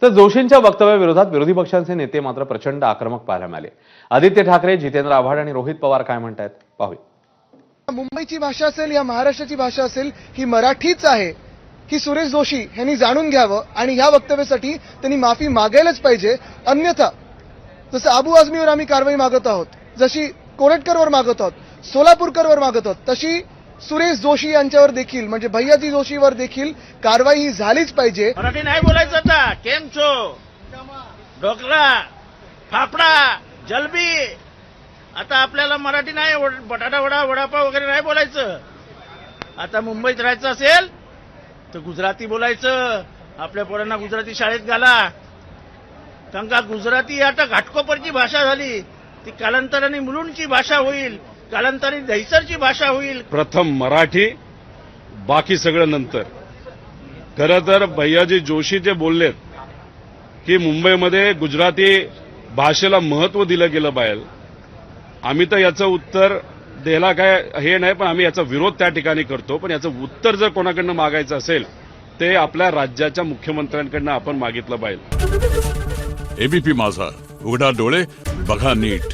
तर जोशींच्या वक्तव्याविरोधात विरोधी पक्षांचे नेते मात्र प्रचंड आक्रमक पाहायला मिळाले। आदित्य ठाकरे, जितेंद्र आव्हाड आणि रोहित पवार काय म्हणतायत पाहूया। मुंबईची भाषा असेल या महाराष्ट्राची भाषा असेल ही मराठीच आहे ही सुरेश जोशी यांनी जाणून घ्यावं आणि ह्या वक्तव्यासाठी त्यांनी माफी मागायलाच पाहिजे। अन्यथा जसं अबू आझमीवर आम्ही कारवाई मागत आहोत, जशी कोरटकरवर मागत आहोत, सोलापूरकरवर मागत आहोत, तशी सुरेश जोशी यांच्यावर देखील म्हणजे भैयाजी जोशीवर देखील कारवाई ही झालीच पाहिजे। मराठी नाही बोलायचं आता। केम छो, ढोकळा, फाफडा, जलबी, आता आपल्याला मराठी नाही, बटाटा वडा, वडापाव वगैरे नाही बोलायचं। आता मुंबईत राहायचं असेल तर गुजराती बोलायचं। आपल्या पोरांना गुजराती शाळेत घाला, कारण का गुजराती आता घाटकोपरची भाषा झाली, ती कालांतराने मुलुंडची भाषा होईल, कालांतराने दहिसरची भाषा होईल। प्रथम मराठी, बाकी सगळं नंतर। खरं तर भैयाजी जोशी जे बोललेत की मुंबईमध्ये गुजराती भाषेला महत्व दिलं गेलं पाहिजे, आम्ही तर याचं उत्तर द्यायला काय हे नाही, पण आम्ही याचा विरोध त्या ठिकाणी करतो। पण याचं उत्तर जर कोणाकडनं मागायचं असेल ते आपल्या राज्याच्या मुख्यमंत्र्यांकडनं आपण मागितलं पाहिजे। एबीपी माझा, उघडा डोळे बघा नीट।